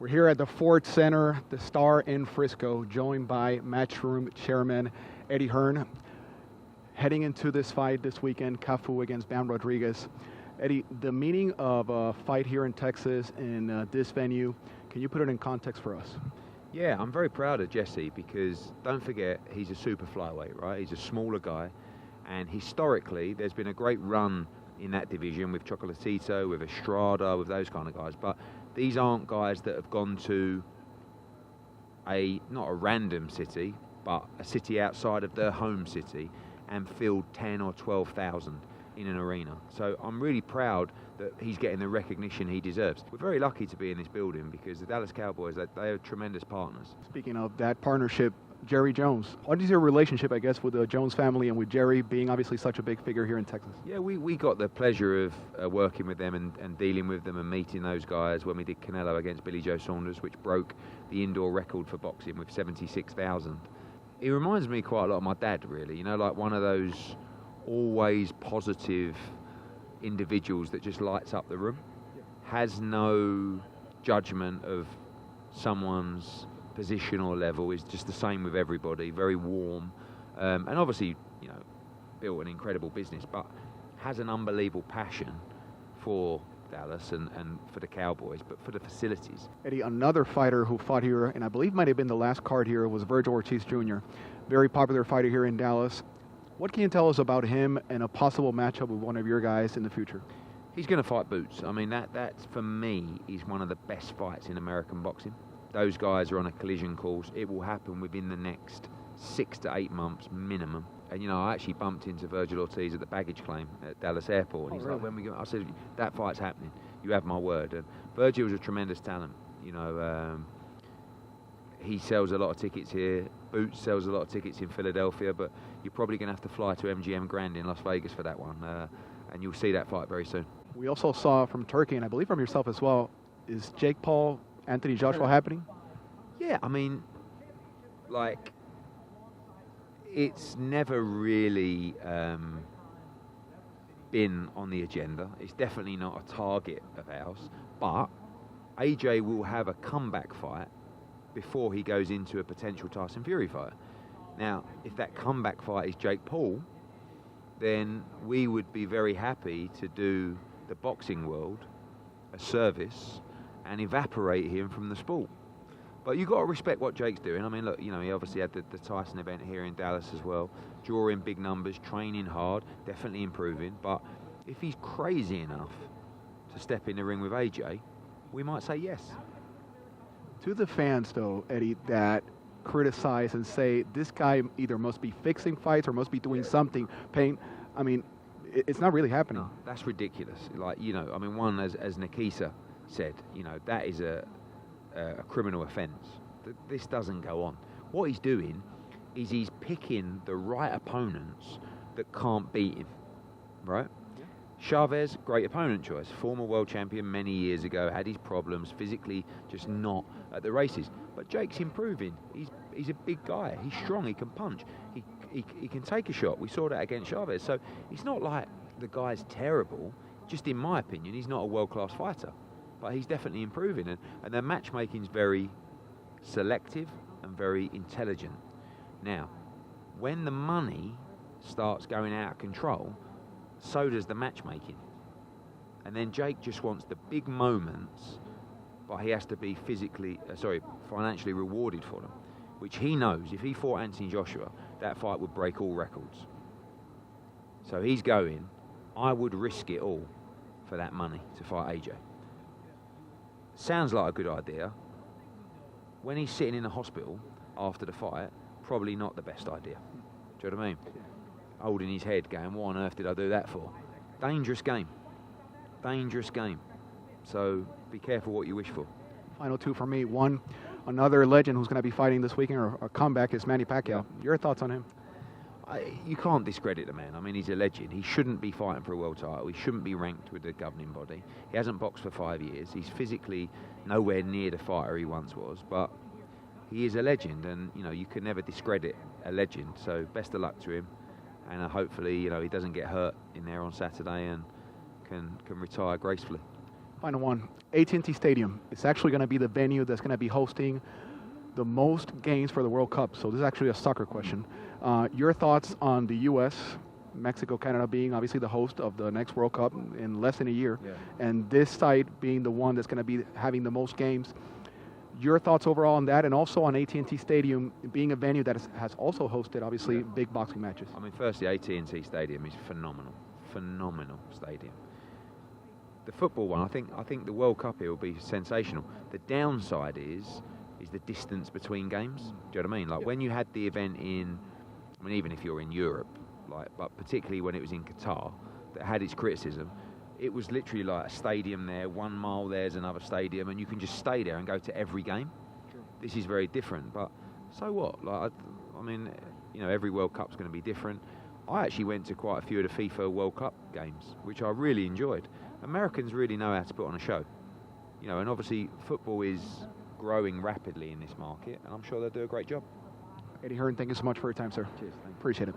We're here at the Ford Center, the Star in Frisco, joined by Matchroom Chairman Eddie Hearn. Heading into this fight this weekend, Cafu against Bam Rodriguez. Eddie, the meaning of a fight here in Texas in this venue, can you put it in context for us? Yeah, I'm very proud of Jesse because don't forget, he's a super flyweight, right? He's a smaller guy, and historically, there's been a great run in that division with Chocolatito, with Estrada, with those kind of guys, but these aren't guys that have gone to not a random city, but a city outside of their home city and filled 10 or 12,000 in an arena. So I'm really proud that he's getting the recognition he deserves. We're very lucky to be in this building because the Dallas Cowboys, they are tremendous partners. Speaking of that partnership, Jerry Jones. What is your relationship, I guess, with the Jones family and with Jerry being obviously such a big figure here in Texas? Yeah, we got the pleasure of working with them and dealing with them and meeting those guys when we did Canelo against Billy Joe Saunders, which broke the indoor record for boxing with 76,000. He reminds me quite a lot of my dad, really. You know, like one of those always positive individuals that just lights up the room, has no judgment of someone's position or level, is just the same with everybody, very warm, and obviously, you know, built an incredible business, but has an unbelievable passion for Dallas and for the Cowboys, but for the facilities. Eddie, another fighter who fought here, and I believe might have been the last card here, was Vergil Ortiz Jr. Very popular fighter here in Dallas. What can you tell us about him and a possible matchup with one of your guys in the future? He's going to fight Boots. I mean, that for me is one of the best fights in American boxing. Those guys are on a collision course. It will happen within the next 6 to 8 months minimum. And, you know, I actually bumped into Vergil Ortiz at the baggage claim at Dallas Airport. And he's like, when we go, I said, that fight's happening. You have my word. And Vergil's a tremendous talent. You know, he sells a lot of tickets here. Boots sells a lot of tickets in Philadelphia. But you're probably going to have to fly to MGM Grand in Las Vegas for that one. And you'll see that fight very soon. We also saw from Turkey, and I believe from yourself as well, is Jake Paul, Anthony Joshua happening? Yeah, I mean, like, it's never really been on the agenda. It's definitely not a target of ours. But AJ will have a comeback fight before he goes into a potential Tyson Fury fight. Now, if that comeback fight is Jake Paul, then we would be very happy to do the boxing world a service and evaporate him from the sport. But you've got to respect what Jake's doing. I mean, look, you know, he obviously had the Tyson event here in Dallas as well, drawing big numbers, training hard, definitely improving. But if he's crazy enough to step in the ring with AJ, we might say yes. To the fans, though, Eddie, that criticize and say this guy either must be fixing fights or must be doing something, I mean, it's not really happening. No, that's ridiculous. Like, you know, I mean, one, as Nikisa said, you know, that is a criminal offence. This doesn't go on. What he's doing is he's picking the right opponents that can't beat him, right? Yeah. Chavez, great opponent choice. Former world champion many years ago, had his problems, physically just not at the races. But Jake's improving. He's a big guy. He's strong. He can punch. He can take a shot. We saw that against Chavez. So it's not like the guy's terrible. Just in my opinion, he's not a world-class fighter. But he's definitely improving. And their matchmaking's very selective and very intelligent. Now, when the money starts going out of control, so does the matchmaking. And then Jake just wants the big moments, but he has to be financially rewarded for them, which he knows if he fought Anthony Joshua, that fight would break all records. So he's going, I would risk it all for that money to fight AJ. Sounds like a good idea. When he's sitting in the hospital after the fight, probably not the best idea. Do you know what I mean? Holding his head, going, what on earth did I do that for? Dangerous game. Dangerous game. So be careful what you wish for. Final two for me. One, another legend who's going to be fighting this weekend, or a comeback, is Manny Pacquiao. Your thoughts on him? You can't discredit the man. I mean, he's a legend. He shouldn't be fighting for a world title. He shouldn't be ranked with the governing body. He hasn't boxed for 5 years. He's physically nowhere near the fighter he once was, but he is a legend, and you know, you can never discredit a legend. So best of luck to him, and hopefully, you know, he doesn't get hurt in there on Saturday and can retire gracefully. Final one. AT&T Stadium. It's actually going to be the venue that's going to be hosting the most games for the World Cup. So this is actually a soccer question. Your thoughts on the U.S., Mexico, Canada being obviously the host of the next World Cup in less than a year, and this site being the one that's going to be having the most games. Your thoughts overall on that, and also on AT&T Stadium being a venue that has also hosted, obviously, big boxing matches. I mean, firstly, AT&T Stadium is phenomenal stadium. The football one, I think the World Cup here will be sensational. The downside is the distance between games. Do you know what I mean? Like when you had the event in, I mean, even if you're in Europe, but particularly when it was in Qatar, that had its criticism. It was literally like a stadium there, 1 mile there's another stadium, and you can just stay there and go to every game. Sure. This is very different, but so what? Like, I mean, you know, every World Cup's going to be different. I actually went to quite a few of the FIFA World Cup games, which I really enjoyed. Americans really know how to put on a show, you know, and obviously football is growing rapidly in this market, and I'm sure they'll do a great job. Eddie Hearn, thank you so much for your time, sir. Cheers. Appreciate it.